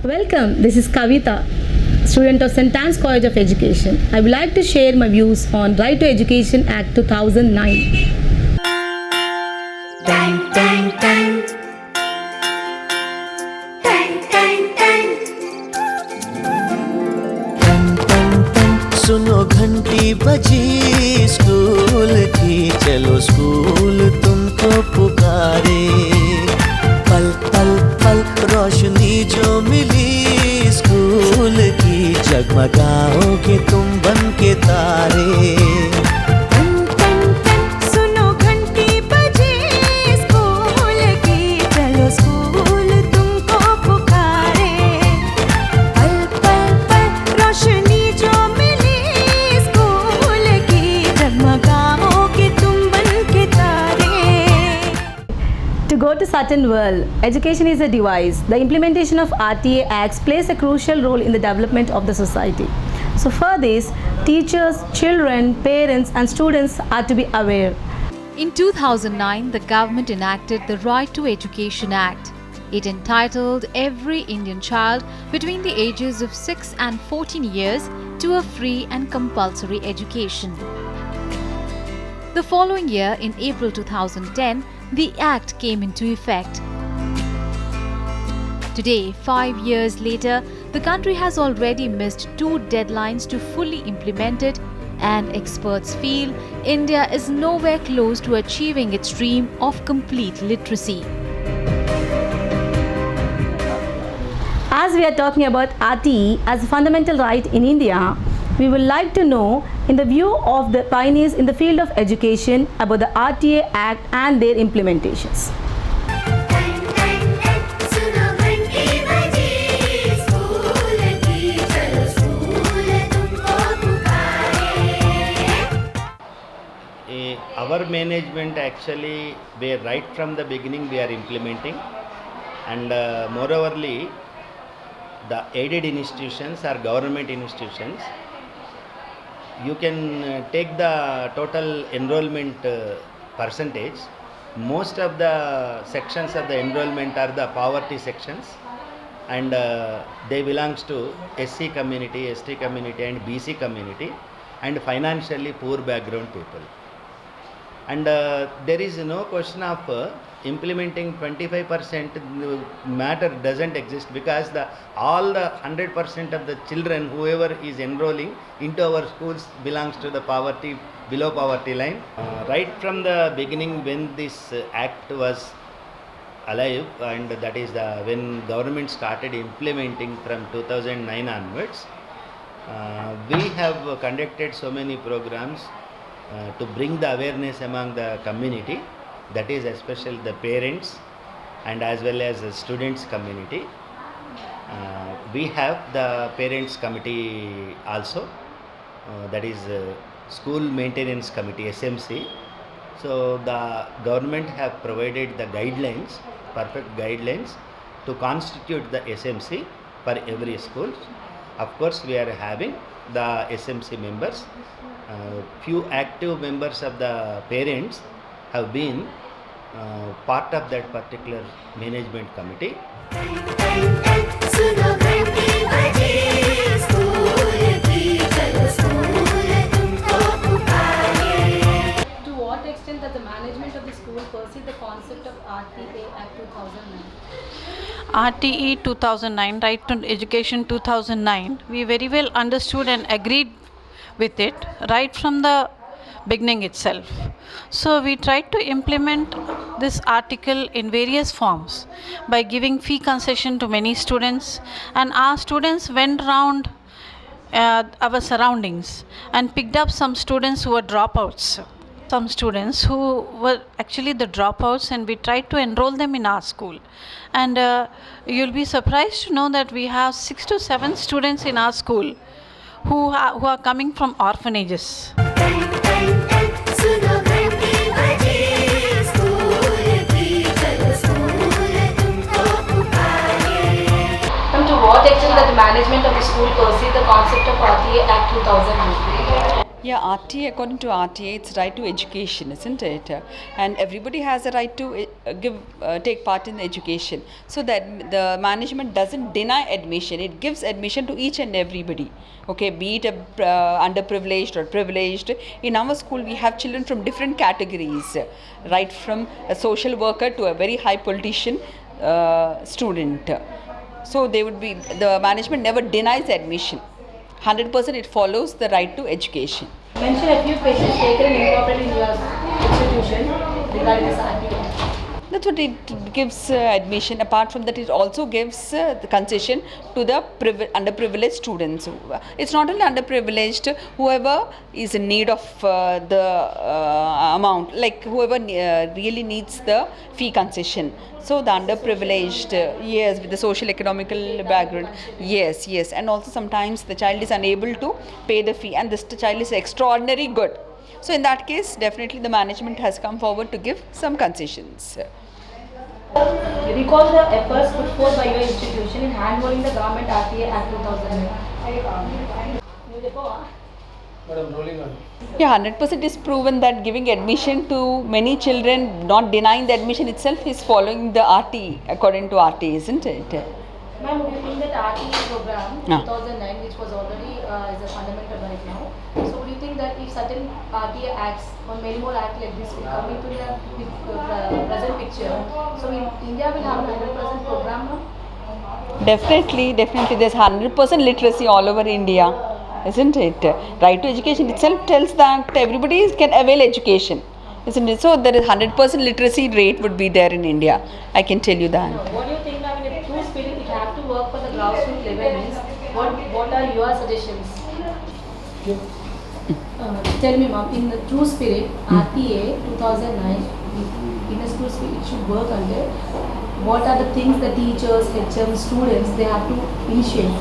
Welcome, this is Kavita, student of St. Anne's College of Education. I would like to share my views on Right to Education Act 2009. Dang, dang, dang. Dang, dang, dang. सुनो घंटी बजी school की, चलो school तुमको पुकारे। पल पल पल रोशनी जो मिली स्कूल की, जगमगाओगे तुम बन के तारे। To go to certain world, education is a device. The implementation of RTA Acts plays a crucial role in the development of the society. So for this, teachers, children, parents and students are to be aware. In 2009, the government enacted the Right to Education Act. It entitled every Indian child between the ages of 6 and 14 years to a free and compulsory education. The following year, in April 2010, the Act came into effect. Today, 5 years later, the country has already missed 2 deadlines to fully implement it, and experts feel India is nowhere close to achieving its dream of complete literacy. As we are talking about RTE as a fundamental right in India, we would like to know, in the view of the pioneers in the field of education, about the RTA Act and their implementations. Our management actually, right from the beginning we are implementing, and moreoverly the aided institutions or government institutions, you can take the total enrollment percentage. Most of the sections of the enrollment are the poverty sections, and they belongs to SC community, ST community and BC community, and financially poor background people. And there is no question of implementing 25% matter doesn't exist, because all the 100% of the children, whoever is enrolling into our schools, belongs to the poverty, below poverty line. Right from the beginning, when this act was alive, and that is when government started implementing from 2009 onwards, we have conducted so many programs to bring the awareness among the community, that is especially the parents and as well as the students community. We have the parents committee also, that is school maintenance committee, SMC. So the government have provided the guidelines, perfect guidelines to constitute the SMC for every school. Of course, we are having the SMC members. Few active members of the parents have been part of that particular management committee. To what extent does the management of the school perceive the concept of RTA Act 2009? RTE 2009, Right to Education 2009, we very well understood and agreed with it right from the beginning itself. So we tried to implement this article in various forms by giving fee concession to many students, and our students went around our surroundings and picked up some students who were dropouts. Some students who were actually the dropouts, and we tried to enroll them in our school. And you'll be surprised to know that we have 6 to 7 students in our school who are coming from orphanages. To what extent that the management of the school perceive the concept of RTA Act 2009? Yeah, RTA, according to RTA, it's right to education, isn't it? And everybody has a right to take part in education. So that the management doesn't deny admission, it gives admission to each and everybody. Okay, be it underprivileged or privileged. In our school, we have children from different categories, right from a social worker to a very high politician student. So the management never denies admission. 100% it follows the right to education. Mention a few places taken and incorporated in your institution regarding this RTA. That's what it gives admission. Apart from that, it also gives the concession to the underprivileged students. It's not only underprivileged, whoever is in need of the amount, like whoever really needs the fee concession. So the underprivileged, yes, with the social economical background, yes, and also sometimes the child is unable to pay the fee and this child is extraordinarily good. So in that case, definitely the management has come forward to give some concessions. Recall the efforts put forth by your institution in handholding the Government RTA Act 2009. Yeah, 100% is proven that giving admission to many children, not denying the admission itself, is following the RT, according to RT, isn't it? Ma'am, would you think that RTA program 2009, which was already is a fundamental right now, so would you think that if certain RTA acts or many more acts like this will come into the present picture, so India will have a 100% program now? Definitely, there's 100% literacy all over India, isn't it? Right to education itself tells that everybody can avail education, isn't it? So there is 100% literacy rate would be there in India. I can tell you that. What do you think? I mean, if true spirit, it have to work for the grassroots level. Means, what are your suggestions? Tell me, ma'am, in the true spirit, RTA 2009, in a true spirit, it should work under. What are the things the teachers, HM, students, they have to initiate?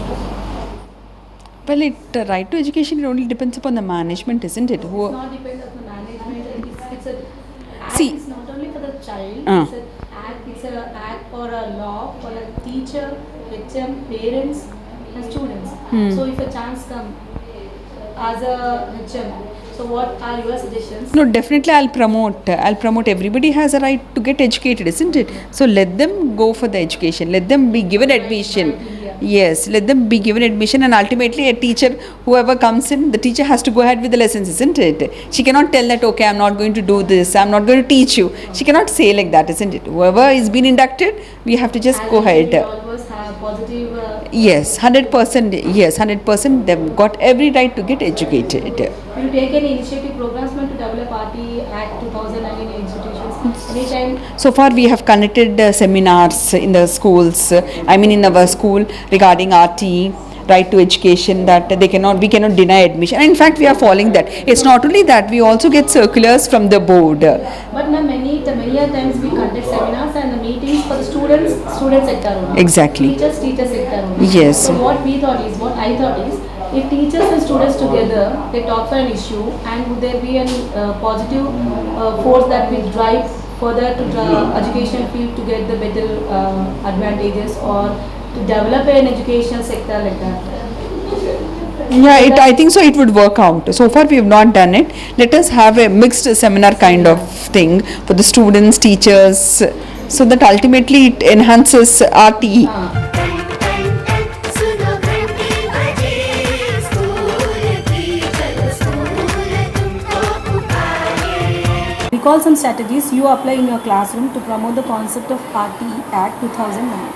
Well, right to education, it only depends upon the management, isn't it? It's not dependent on the management. It's a act. See, it's not only for the child. It's an act or a law for the teacher, HM, parents, and students. So if a chance comes as a HM, so what are your suggestions? No, definitely I'll promote. Everybody has a right to get educated, isn't it? So let them go for the education. Let them be given admission. Yes, let them be given admission, and ultimately a teacher, whoever comes in, the teacher has to go ahead with the lessons, isn't it? She cannot tell that, okay, I'm not going to do this, I'm not going to teach you. She cannot say like that, isn't it? Whoever is been inducted, we have to just go ahead. We always have positive. Yes, 100%. Yes, 100%. They've got every right to get educated. Will you take any initiative programs to develop RT Act 2009 in institutions? Anytime? So far, we have conducted seminars in the schools. In our school regarding RT, right to education, that we cannot deny admission. And in fact, we are following that. It's not only that, we also get circulars from the board. But many times we conduct seminars and the meetings for the student sector only. Exactly. Teacher sector only. Yes. So what I thought is, if teachers and students together, they talk for an issue, and would there be any positive force that will drive further to the education field to get the better advantages or to develop an educational sector like that? Yeah, I think so. It would work out. So far, we have not done it. Let us have a mixed seminar kind of thing for the students, teachers, so that ultimately it enhances RTE. सुनो घंटी बजे school की चलो school तुमको पुकारे. Recall some strategies you apply in your classroom to promote the concept of RTE Act 2009.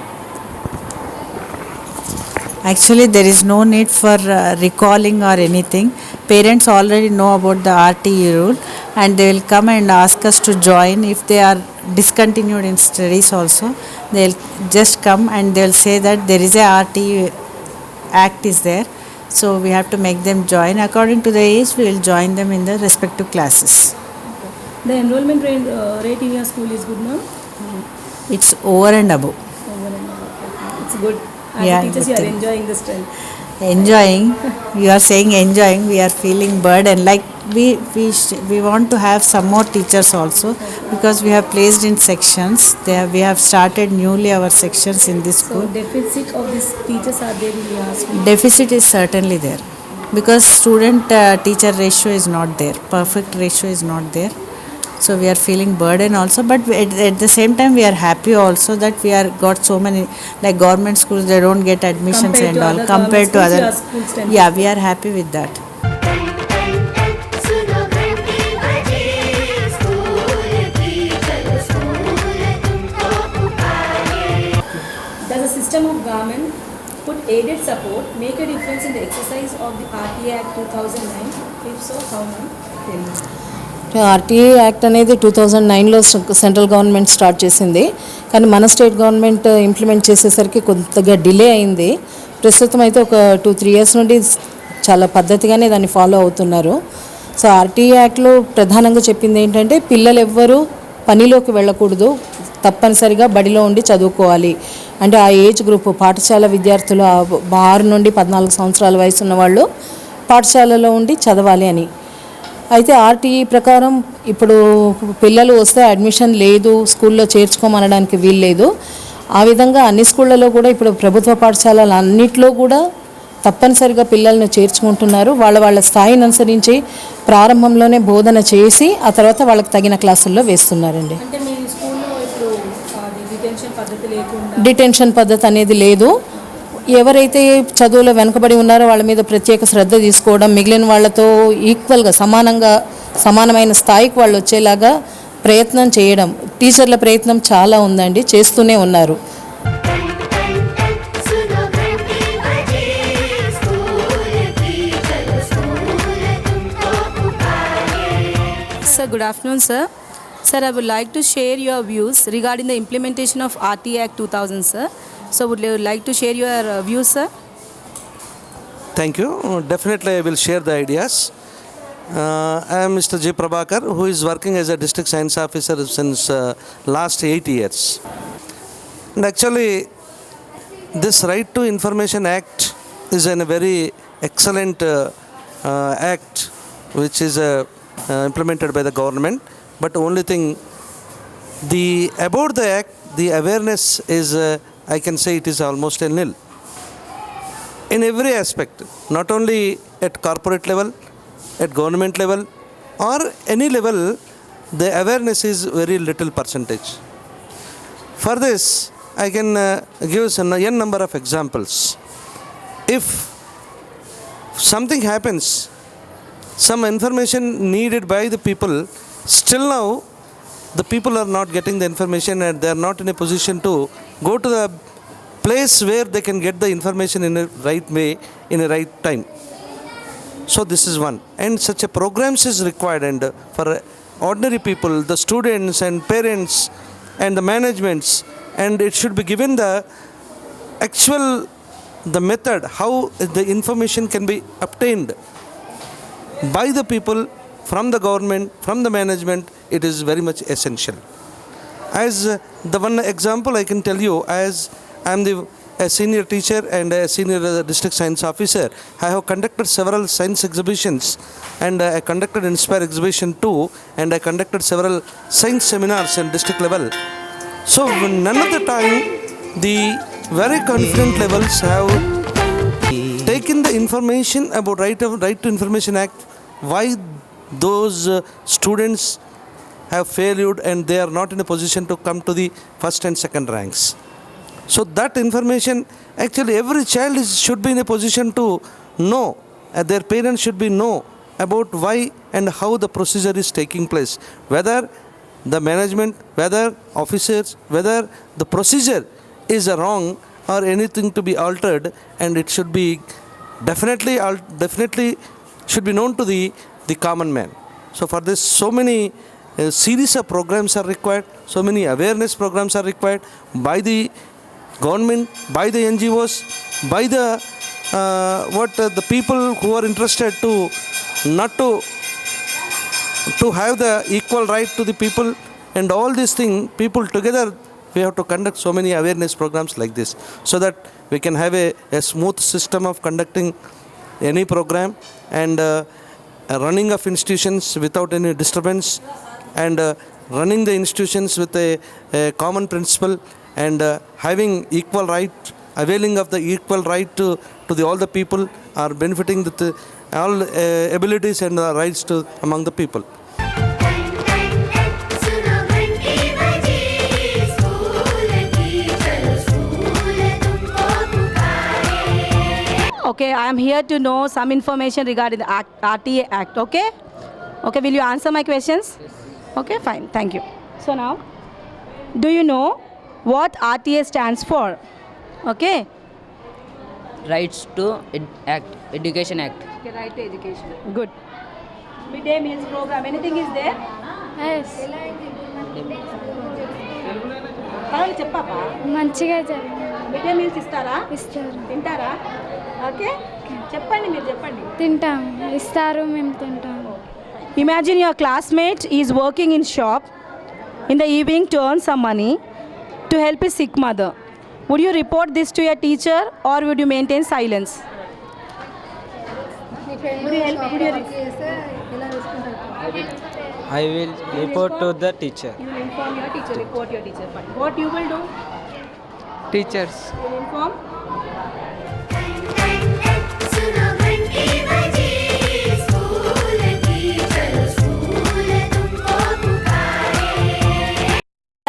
Actually, there is no need for recalling or anything. Parents already know about the RTE rule, and they will come and ask us to join. If they are discontinued in studies also, they will just come and they will say that there is a RTE Act is there. So we have to make them join. According to the age, we will join them in the respective classes. The enrollment rate in your school is good now? It's over and above. It's good. As Yeah, teachers, you good are thing. enjoying the strength. Enjoying, you are saying enjoying, we are feeling burden, like we want to have some more teachers also, because we have placed in sections. We have started newly our sections in this So school. deficit of these teachers are there in your school? Deficit is certainly there, because student teacher ratio is not there, perfect ratio is not there. So we are feeling burden also, but at the same time we are happy also that we are got so many, like government schools, they don't get admissions Compared and to all other compared to government other. schools, your school strength. Yeah, we are happy with that. सुनो घंटी बजे school की चलो school तुमको पुकारे Does a system of government put aided support make a difference in the exercise of the RTA Act 2009? If so, how many? Tell me. RTA act అనేది 2009లో central government start చేసింది, కానీ మన state government implement చేసేసరికి కొద్దిగా delay అయింది. ప్రస్తుతం అయితే ఒక 2-3 ఇయర్స్ నుండి చాలా పద్ధతిగానే దాన్ని ఫాలో అవుతున్నారు. సో ఆర్టీఏ యాక్ట్లో ప్రధానంగా చెప్పింది ఏంటంటే పిల్లలు ఎవ్వరూ పనిలోకి వెళ్ళకూడదు, తప్పనిసరిగా బడిలో ఉండి చదువుకోవాలి. అంటే ఆ ఏజ్ గ్రూప్ పాఠశాల విద్యార్థులు 6 నుండి 14 సంవత్సరాల వయసు ఉన్న వాళ్ళు పాఠశాలలో ఉండి చదవాలి అని. అయితే ఆర్టీఈ ప్రకారం ఇప్పుడు పిల్లలు వస్తే అడ్మిషన్ లేదు, స్కూల్లో చేర్చుకోమనడానికి వీలు లేదు. ఆ విధంగా అన్ని స్కూళ్ళలో కూడా ఇప్పుడు ప్రభుత్వ పాఠశాలలు అన్నిట్లో కూడా తప్పనిసరిగా పిల్లల్ని చేర్చుకుంటున్నారు. వాళ్ళ స్థాయిని అనుసరించి ప్రారంభంలోనే బోధన చేసి ఆ తర్వాత వాళ్ళకి తగిన క్లాసుల్లో వేస్తున్నారండి. అంటే మీ స్కూల్లో ఇప్పుడు డిటెన్షన్ పద్ధతి లేకుండా డిటెన్షన్ పద్ధతి అనేది లేదు. ఎవరైతే చదువులో వెనుకబడి ఉన్నారో వాళ్ళ మీద ప్రత్యేక శ్రద్ధ తీసుకోవడం, మిగిలిన వాళ్ళతో ఈక్వల్గా సమానమైన స్థాయికి వాళ్ళు వచ్చేలాగా ప్రయత్నం చేయడం, టీచర్ల ప్రయత్నం చాలా ఉందండి, చేస్తూనే ఉన్నారు. सुनो घंटी बजे स्कूल की चलो स्कूल तुमको पुकारे Sir, good afternoon, sir. Sir, I would like to share your views regarding the implementation of RTA Act 2000, sir. So, would you like to share your views, sir? Thank you. Definitely, I will share the ideas. I am Mr. J. Prabhakar, who is working as a district science officer since last 8 years. And actually, this Right to Information Act is a very excellent act which is implemented by the government. But only thing, about the act, the awareness is, I can say it is almost a nil. In every aspect, not only at corporate level, at government level, or any level, the awareness is very little percentage. For this, I can give n number of examples. If something happens, some information needed by the people, still now the people are not getting the information and they are not in a position to go to the place where they can get the information in a right way, in a right time. So this is one, and such a programs is required, and for ordinary people, the students and parents and the managements, and it should be given the actual the method how the information can be obtained by the people, from the government, from the management. It is very much essential. As the one example I can tell you, as I am a senior teacher and a senior district science officer, I have conducted several science exhibitions, and I conducted Inspire exhibition too, and I conducted several science seminars in district level. So none of the time the very confident levels have taken the information about Right to Information Act, why those students have failed and they are not in a position to come to the first and second ranks. So that information, actually every child should be in a position to know, their parents should be know about why and how the procedure is taking place, whether the management, whether officers, whether the procedure is wrong or anything to be altered, and it should be definitely should be known to the common man. So for this, so many series of programs are required, so many awareness programs are required by the government, by the NGOs, by the the people who are interested to not to have the equal right to the people, and all these things, people together, we have to conduct so many awareness programs like this, so that we can have a smooth system of conducting any program, and running of institutions without any disturbance, and running the institutions with a common principle, and having equal right, availing of the equal right to all the people, are benefiting the all abilities and rights to among the people. Okay, I am here to know some information regarding the RTA Act. Okay? Okay, will you answer my questions? Okay, fine. Thank you. So now, do you know what RTA stands for? Okay? Rights to Education Act. Okay, right to education. Good. Midday meals program. Anything is there? Yes. పర్వాలేదు చెప్పాపా. మంచిగా జరిగింది. Mid day meals ఇస్తారా? ఇస్తారు. తింటారా? Okay, చెప్పండి, మీరు చెప్పండి. తింటాం. ఇస్తారు, మేము తింటాం. Imagine your classmate is working in shop in the evening to earn some money to help his sick mother. Would you report this to your teacher or would you maintain silence? I will report to the teacher. You will inform your teacher, report your teacher. Fine. What you will do? Teachers. You will inform. सुनो घंटी बजी school की चलो school तुमको पुकारे.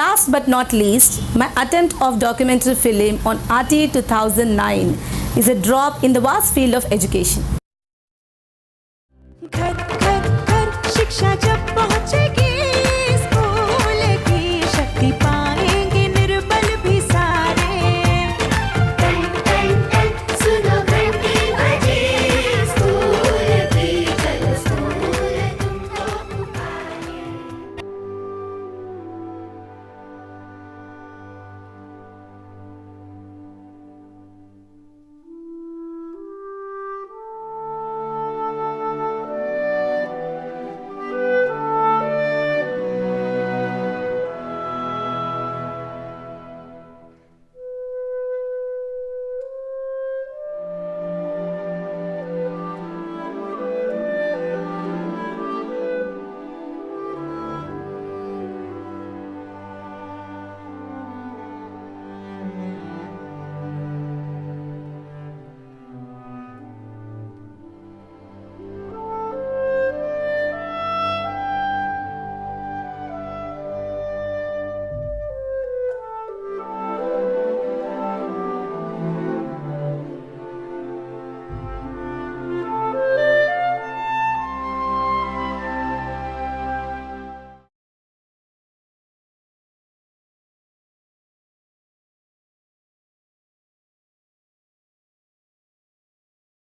Last but not least, my attempt of documentary film on RTA 2009 is a drop in the vast field of education.